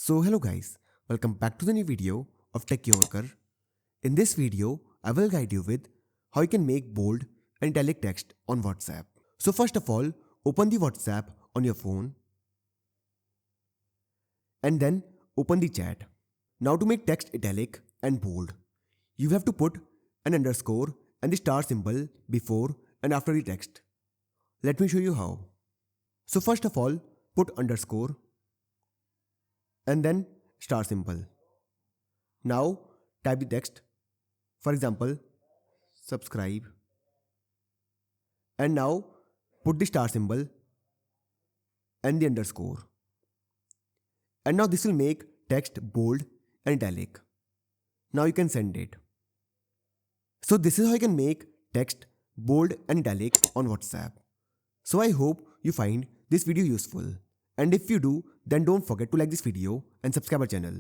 So hello guys, welcome back to the new video of Tech Yorker. In this video, I will guide you with how you can make bold and italic text on WhatsApp. So first of all, open the WhatsApp on your phone and then open the chat. Now to make text italic and bold, you have to put an underscore and the star symbol before and after the text. Let me show you how. So first of all, put underscore and then star symbol. Now type the text, for example, subscribe, and now put the star symbol and the underscore. And now this will make text bold and italic. Now you can send it. So this is how you can make text bold and italic on WhatsApp. So I hope you find this video useful. And if you do, then don't forget to like this video and subscribe our channel.